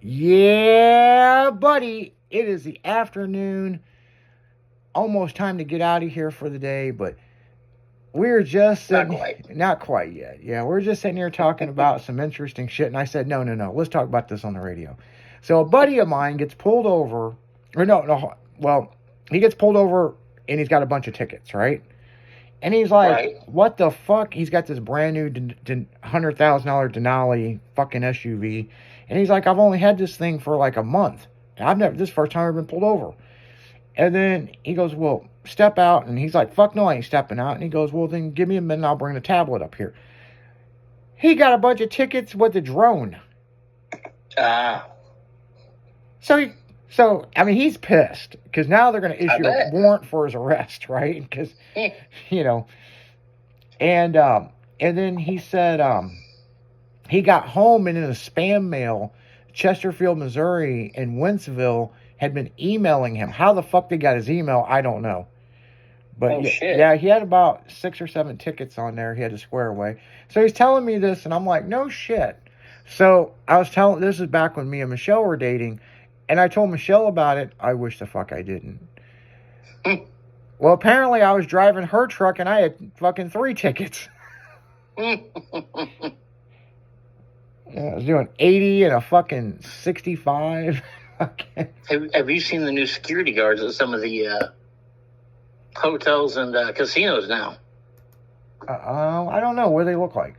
Yeah, buddy. It is the afternoon. Almost time to get out of here for the day, but we're just Not sitting. quite. Not quite yet. Yeah, we're just sitting here talking about some interesting shit. And I said, no. Let's talk about this on the radio. So a buddy of mine gets pulled over. Or no. Well, he gets pulled over and he's got a bunch of tickets, right? And he's like, Right. what the fuck? He's got this brand new $100,000 Denali fucking SUV. And he's like, I've only had this thing for like a month. This is the first time I've been pulled over. And then he goes, well, step out. And he's like, fuck no, I ain't stepping out. And he goes, well, then give me a minute. I'll bring the tablet up here. He got a bunch of tickets with the drone. So, I mean, he's pissed because now they're going to issue a warrant for his arrest, right? Because, you know, and then he said he got home and in a spam mail, Chesterfield, Missouri, and Wentzville had been emailing him. How the fuck they got his email, I don't know. But yeah, he had about 6 or 7 tickets on there he had to square away. So he's telling me this, and I'm like, no shit. So this is back when me and Michelle were dating. And I told Michelle about it. I wish the fuck I didn't. Well, apparently I was driving her truck and I had fucking 3 tickets. Yeah, I was doing 80 and a fucking 65. Have you seen the new security guards at some of the hotels and casinos now? I don't know. What do they look like?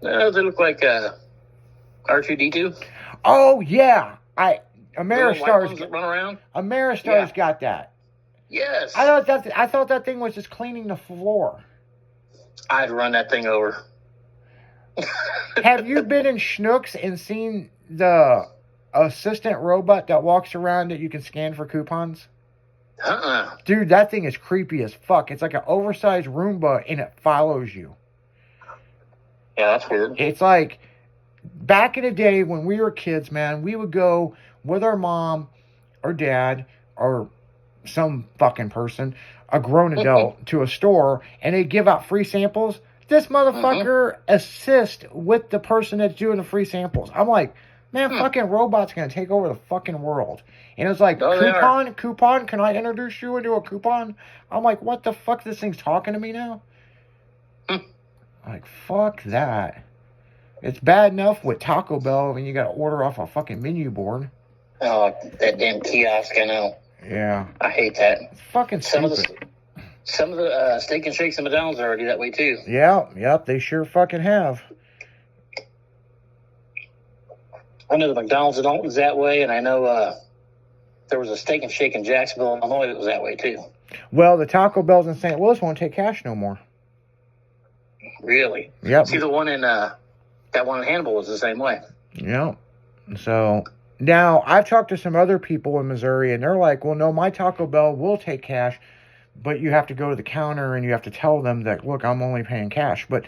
They look like R2-D2. Oh, yeah. Ameristar's run around. Ameristar's got that. Yes. I thought that thing was just cleaning the floor. I'd run that thing over. Have you been in Schnucks and seen the assistant robot that walks around that you can scan for coupons? Dude, that thing is creepy as fuck. It's like an oversized Roomba and it follows you. Yeah, that's weird. It's like back in the day when we were kids, man, we would go with our mom or dad or some fucking person, a grown adult, to a store, and they give out free samples. This motherfucker assists with the person that's doing the free samples. I'm like, man, fucking robots gonna take over the fucking world. And it's like, coupon, can I introduce you into a coupon? I'm like, what the fuck? This thing's talking to me now? Like, fuck that. It's bad enough with Taco Bell when you gotta order off a fucking menu board. Oh, that damn kiosk, I know. Yeah. I hate that. It's fucking stupid. Some of the Steak and Shakes and McDonald's are already that way, too. Yep, they sure fucking have. I know the McDonald's in Alton's that way, and I know there was a Steak and Shake in Jacksonville, Illinois that was that way, too. Well, the Taco Bells in St. Louis won't take cash no more. Really? Yep. See, the one in that one in Hannibal was the same way. Yep. So now I've talked to some other people in Missouri, and they're like, well, no, my Taco Bell will take cash, but you have to go to the counter and you have to tell them that, look, I'm only paying cash. But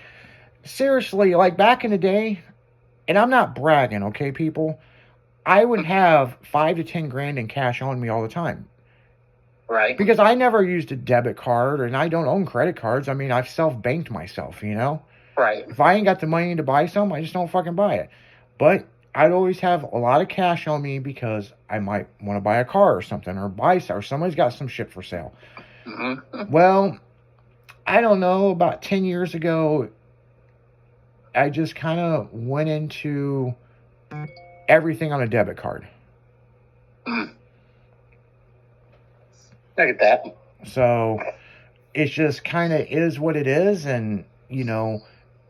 seriously, like back in the day, and I'm not bragging, okay, people, I would have $5 to $10 in cash on me all the time. Right. Because I never used a debit card, and I don't own credit cards. I mean, I've self-banked myself, you know? Right. If I ain't got the money to buy something, I just don't fucking buy it. But I'd always have a lot of cash on me because I might want to buy a car or something, or somebody's got some shit for sale. Mm-hmm. Well, I don't know, about 10 years ago, I just kind of went into everything on a debit card. I get that. So it just kind of is what it is, and, you know,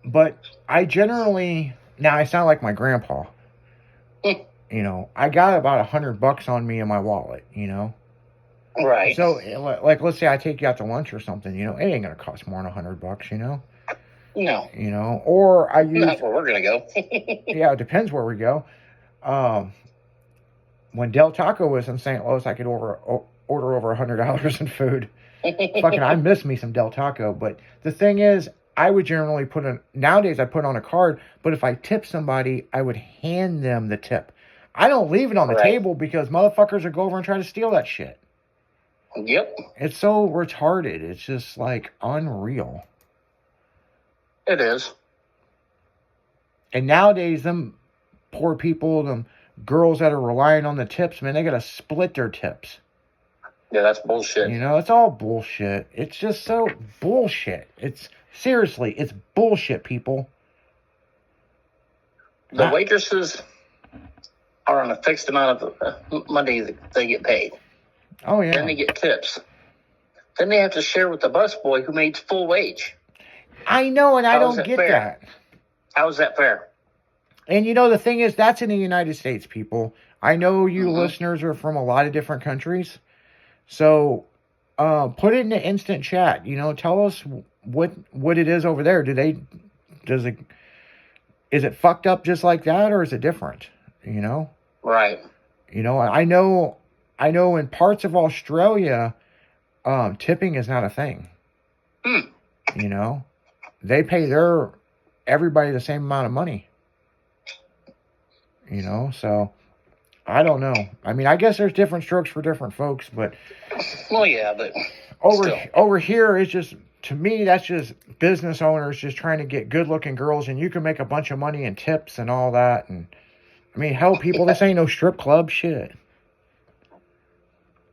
but I generally, now I sound like my grandpa. You know, I got about $100 on me in my wallet, you know? Right. So, like, let's say I take you out to lunch or something, you know, it ain't going to cost more than $100, you know? No. You know, or I use... Not where we're going to go. Yeah, it depends where we go. When Del Taco was in St. Louis, I could order over $100 in food. Fucking, I miss me some Del Taco. But the thing is, I would generally nowadays I put on a card, but if I tip somebody, I would hand them the tip. I don't leave it on the table because motherfuckers will go over and try to steal that shit. Yep. It's so retarded. It's just like unreal. It is. And nowadays, them poor people, them girls that are relying on the tips, man, they got to split their tips. Yeah, that's bullshit. You know, it's all bullshit. It's just so bullshit. It's seriously, it's bullshit, people. The waitresses are on a fixed amount of money that they get paid. Oh, yeah. Then they get tips. Then they have to share with the busboy who made full wage. I know, and I don't get that. How is that fair? And you know, the thing is, that's in the United States, people. I know you listeners are from a lot of different countries. So, put it in the instant chat. You know, tell us what it is over there. Is it fucked up just like that, or is it different? You know? Right. You know, I know in parts of Australia, tipping is not a thing. You know, they pay everybody the same amount of money. You know, so I don't know. I mean, I guess there's different strokes for different folks, but well, yeah, but over here, it's just, to me, that's just business owners just trying to get good-looking girls, and you can make a bunch of money in tips and all that. And I mean, hell, people, this ain't no strip club shit.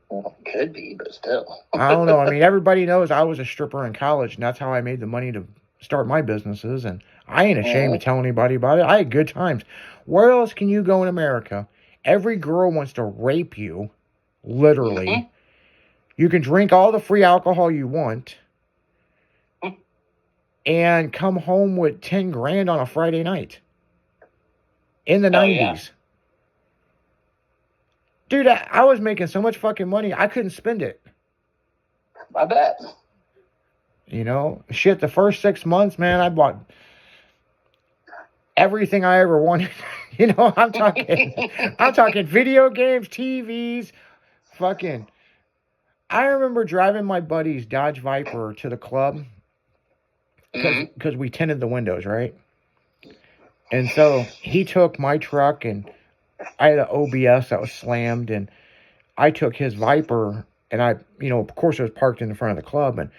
Well, it could be, but still. I don't know. I mean, everybody knows I was a stripper in college, and that's how I made the money to start my businesses. And I ain't ashamed of telling anybody about it. I had good times. Where else can you go in America? Every girl wants to rape you, literally. You can drink all the free alcohol you want and come home with 10 grand on a Friday night in the 90s. Yeah. Dude, I was making so much fucking money, I couldn't spend it. I bet. You know, shit, the first 6 months, man, I bought everything I ever wanted. You know, I'm talking video games, TVs, fucking. I remember driving my buddy's Dodge Viper to the club because we tinted the windows, right? And so he took my truck, and I had an OBS that was slammed, and I took his Viper, and I, you know, of course it was parked in the front of the club, and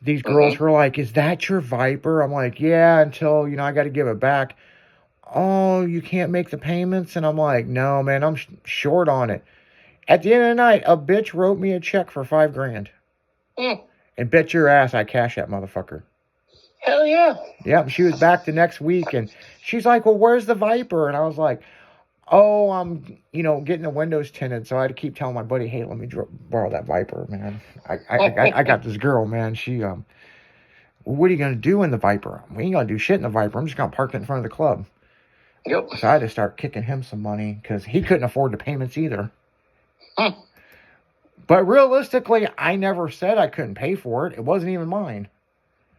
these girls were like, "Is that your Viper?" I'm like, "Yeah," until, you know, I got to give it back. "Oh, you can't make the payments?" And I'm like, "No, man, I'm short on it." At the end of the night, a bitch wrote me a check for $5 grand. And bet your ass I cashed that motherfucker. Hell yeah. Yeah, she was back the next week, and she's like, "Well, where's the Viper?" And I was like, "Oh, I'm, you know, getting the windows tinted." So I had to keep telling my buddy, "Hey, let me borrow that Viper, man. I got this girl, man. She, what are you going to do in the Viper?" "We ain't going to do shit in the Viper. I'm just going to park it in front of the club." Yep. So I had to start kicking him some money because he couldn't afford the payments either. But realistically, I never said I couldn't pay for it. It wasn't even mine.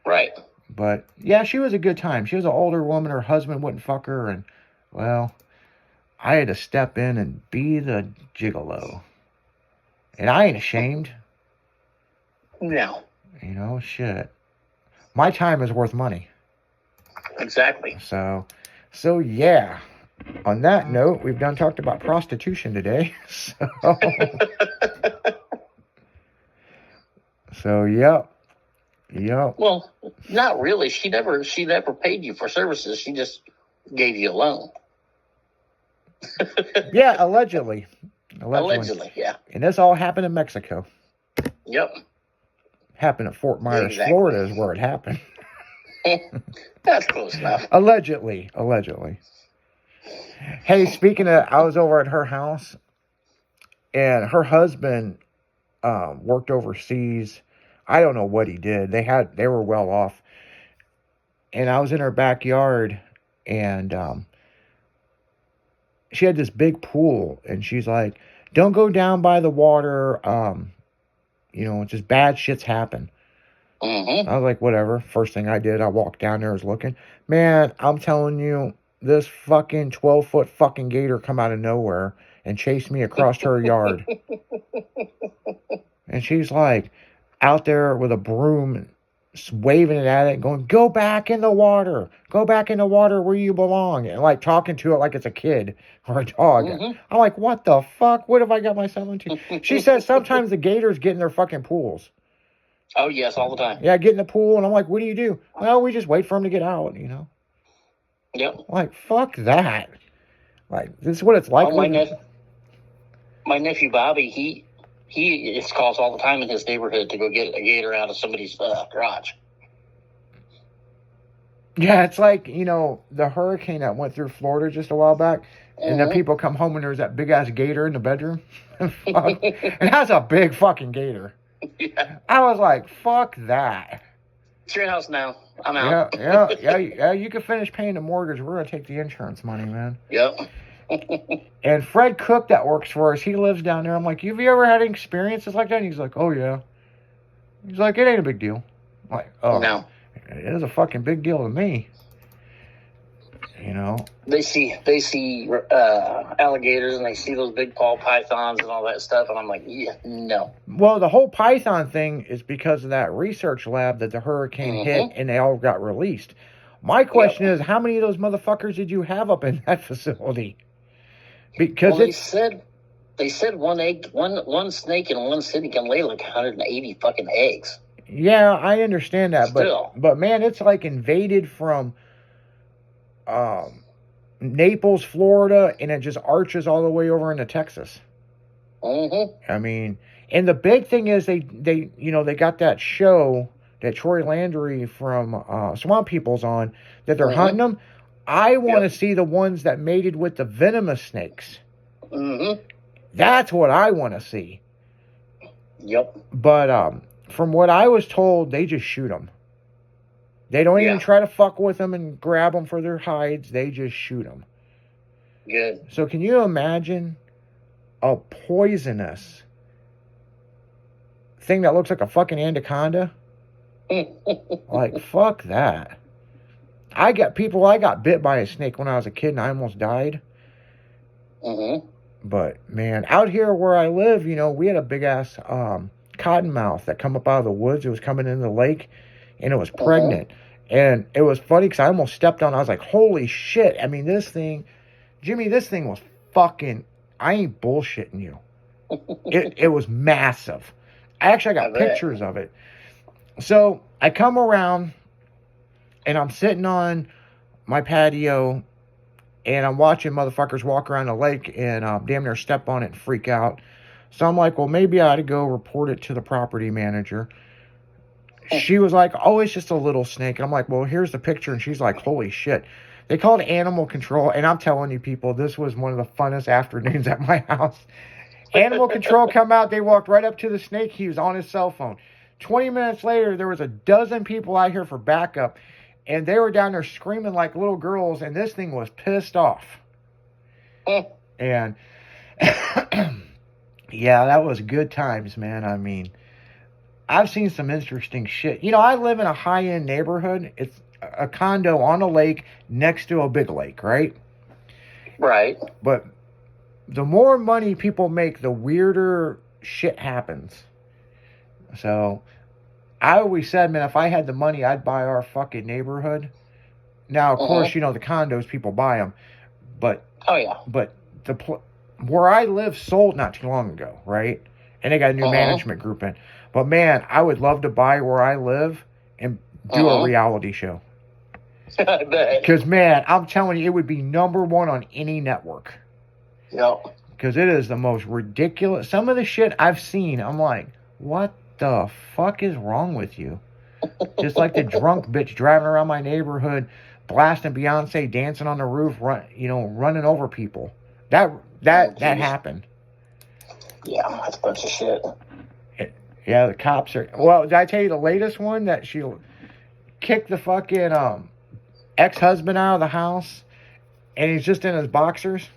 Right. But yeah, she was a good time. She was an older woman. Her husband wouldn't fuck her. And, well, I had to step in and be the gigolo. And I ain't ashamed. No. You know, shit. My time is worth money. Exactly. So yeah. On that note, we've talked about prostitution today. So yep. Well, not really. She never paid you for services. She just gave you a loan. Yeah, allegedly. Allegedly, yeah. And this all happened in Mexico. Yep. Happened at Fort Myers, Florida is where it happened. That's close enough. Allegedly. Hey, speaking of, I was over at her house, and her husband worked overseas. I don't know what he did. They were well off. And I was in her backyard, and she had this big pool, and she's like, "Don't go down by the water. You know, just bad shits happen." I was like, whatever. First thing I did, I walked down there, was looking. Man, I'm telling you, this fucking 12-foot fucking gator come out of nowhere and chased me across her yard. And she's like out there with a broom, waving it at it, going, "Go back in the water. Go back in the water where you belong." And like talking to it like it's a kid or a dog. I'm like, what the fuck? What have I got myself into? She says sometimes the gators get in their fucking pools. Oh, yes, all the time. Yeah, get in the pool, and I'm like, "What do you do?" "Well, we just wait for them to get out, you know." Yep. I'm like, fuck that. Like, this is what it's like. My nephew Bobby, he gets calls all the time in his neighborhood to go get a gator out of somebody's garage. Yeah, it's like, the hurricane that went through Florida just a while back, and then people come home and there's that big ass gator in the bedroom. And that's a big fucking gator. Yeah. I was like, fuck that. It's your house now. I'm out. Yeah. You can finish paying the mortgage. We're gonna take the insurance money, man. Yep. And Fred Cook that works for us, he lives down there. I'm like, have you ever had experiences like that? And he's like, oh yeah. He's like, it ain't a big deal. I'm like, oh no. It is a fucking big deal to me. They see alligators and they see those big ball pythons and all that stuff, and I'm like, yeah, no. Well, the whole python thing is because of that research lab that the hurricane hit, and they all got released. My question is, how many of those motherfuckers did you have up in that facility? Because they said one snake in one city can lay like 180 fucking eggs. Yeah, I understand that, Still. but man, it's like invaded from Naples, Florida, and it just arches all the way over into Texas. I mean, and the big thing is they got that show that Troy Landry from Swamp People's on, that they're hunting them. I want to see the ones that mated with the venomous snakes. That's what I want to see. Yep. But from what I was told, they just shoot them. They don't even try to fuck with them and grab them for their hides. They just shoot them. Good. So can you imagine a poisonous thing that looks like a fucking anaconda? Like, fuck that. I got bit by a snake when I was a kid and I almost died. But, man, out here where I live, we had a big-ass cottonmouth that come up out of the woods. It was coming into the lake, and it was pregnant. And it was funny because I almost stepped on it. I was like, holy shit. I mean, Jimmy, this thing was fucking, I ain't bullshitting you. It was massive. I got pictures of it. So I come around, and I'm sitting on my patio, and I'm watching motherfuckers walk around the lake and damn near step on it and freak out. So I'm like, well, maybe I ought to go report it to the property manager. She was like, oh, it's just a little snake. And I'm like, well, here's the picture. And she's like, holy shit. They called animal control. And I'm telling you, people, this was one of the funnest afternoons at my house. Animal control come out. They walked right up to the snake. He was on his cell phone. 20 minutes later, there was a dozen people out here for backup. And they were down there screaming like little girls. And this thing was pissed off. And yeah, that was good times, man. I mean, I've seen some interesting shit. I live in a high-end neighborhood. It's a condo on a lake next to a big lake, right? Right. But the more money people make, the weirder shit happens. So I always said, man, if I had the money, I'd buy our fucking neighborhood. Now, of course, the condos, people buy them. But, but where I live sold not too long ago, right? And they got a new management group in. But, man, I would love to buy where I live and do a reality show. I bet. Because, man, I'm telling you, it would be number one on any network. Yep. Because it is the most ridiculous. Some of the shit I've seen, I'm like, what the fuck is wrong with you? Just like the drunk bitch driving around my neighborhood, blasting Beyonce, dancing on the roof, running over people. That happened. Yeah, that's a bunch of shit. Yeah, the cops are... Well, did I tell you the latest one? That she kicked the fucking ex-husband out of the house, and he's just in his boxers?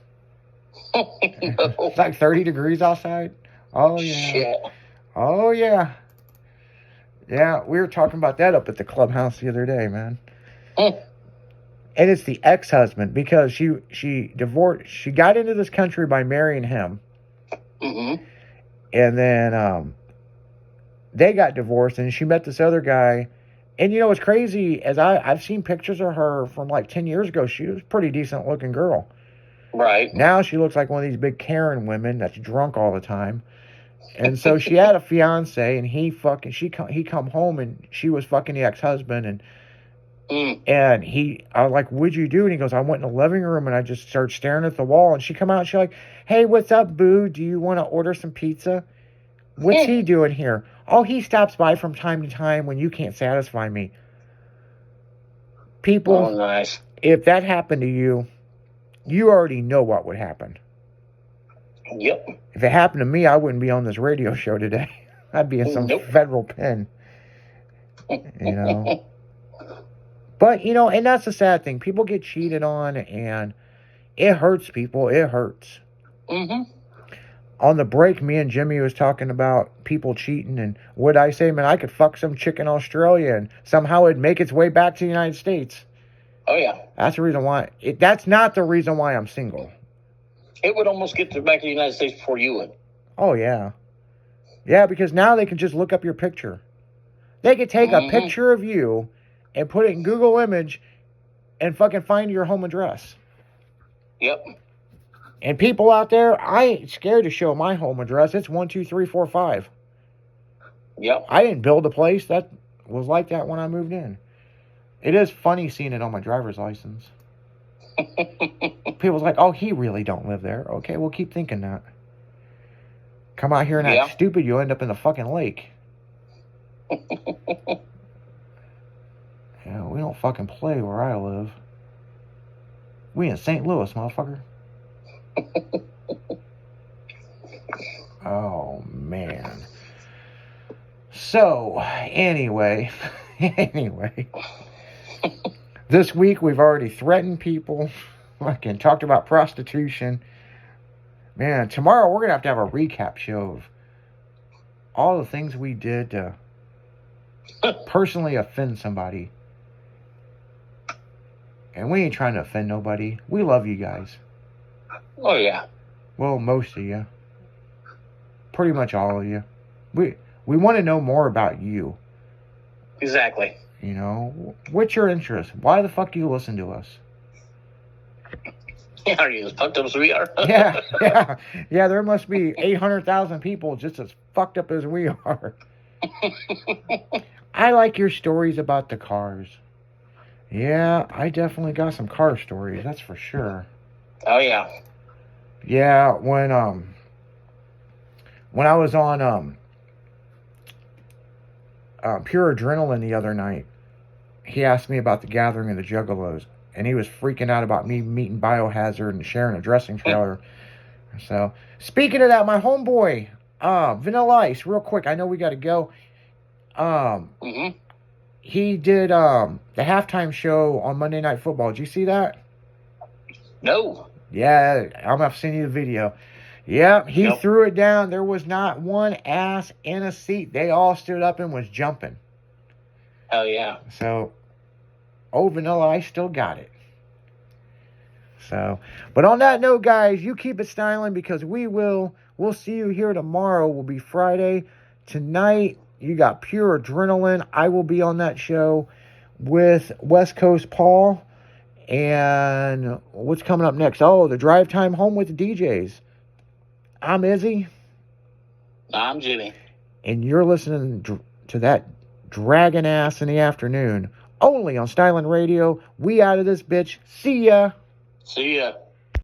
It's like 30 degrees outside. Oh, yeah. Shit. Oh, yeah. Yeah, we were talking about that up at the clubhouse the other day, man. And it's the ex-husband, because she divorced... She got into this country by marrying him. And then... they got divorced, and she met this other guy. And what's crazy is I've seen pictures of her from like 10 years ago. She was a pretty decent looking girl. Right. Now she looks like one of these big Karen women that's drunk all the time. And so she had a fiance, and he come home, and she was fucking the ex-husband, and And I was like, what'd you do? And he goes, I went in the living room and I just started staring at the wall. And she come out and she's like, hey, what's up, boo? Do you want to order some pizza? What's he doing here? Oh, he stops by from time to time when you can't satisfy me. People, nice. If that happened to you, you already know what would happen. Yep. If it happened to me, I wouldn't be on this radio show today. I'd be in some federal pen. You know. But, you know, and that's the sad thing. People get cheated on, and it hurts people. It hurts. Mm-hmm. On the break, me and Jimmy was talking about people cheating, and what'd I say? Man, I could fuck some chick in Australia, and somehow it'd make its way back to the United States. Oh, yeah. That's the reason why. That's not the reason why I'm single. It would almost get back to the United States before you would. Oh, yeah. Yeah, because now they can just look up your picture. They could take a picture of you and put it in Google Image and fucking find your home address. Yep. And people out there, I ain't scared to show my home address. It's 12345. Yep. I didn't build a place that was like that when I moved in. It is funny seeing it on my driver's license. People's like, oh, he really don't live there. Okay, well, keep thinking that. Come out here and act stupid, you'll end up in the fucking lake. Yeah, we don't fucking play where I live. We in St. Louis, motherfucker. Oh, man. So, anyway. This week we've already threatened people. Fucking talked about prostitution. Man, tomorrow we're going to have a recap show of all the things we did to personally offend somebody. And we ain't trying to offend nobody. We love you guys. Oh, yeah. Well, most of you. Pretty much all of you. We want to know more about you. Exactly. You know, what's your interest? Why the fuck do you listen to us? Yeah, are you as fucked up as we are? Yeah, there must be 800,000 people just as fucked up as we are. I like your stories about the cars. Yeah, I definitely got some car stories, that's for sure. Oh, yeah. Yeah, when I was on Pure Adrenaline the other night, he asked me about the Gathering of the Juggalos, and he was freaking out about me meeting Biohazard and sharing a dressing trailer. So, speaking of that, my homeboy, Vanilla Ice, real quick, I know we got to go. He did the halftime show on Monday Night Football. Did you see that? No. Yeah, I'm going to send you the video. Yep, he threw it down. There was not one ass in a seat. They all stood up and was jumping. Hell yeah. So, Vanilla Ice still got it. So, but on that note, guys, you keep it styling because we'll see you here tomorrow. Will be Friday. Tonight, you got Pure Adrenaline. I will be on that show with West Coast Paul. And what's coming up next? Oh, the Drive Time Home with the DJs. I'm Izzy. I'm Jimmy. And you're listening to that dragon ass in the afternoon. Only on Styling Radio. We out of this bitch. See ya. See ya.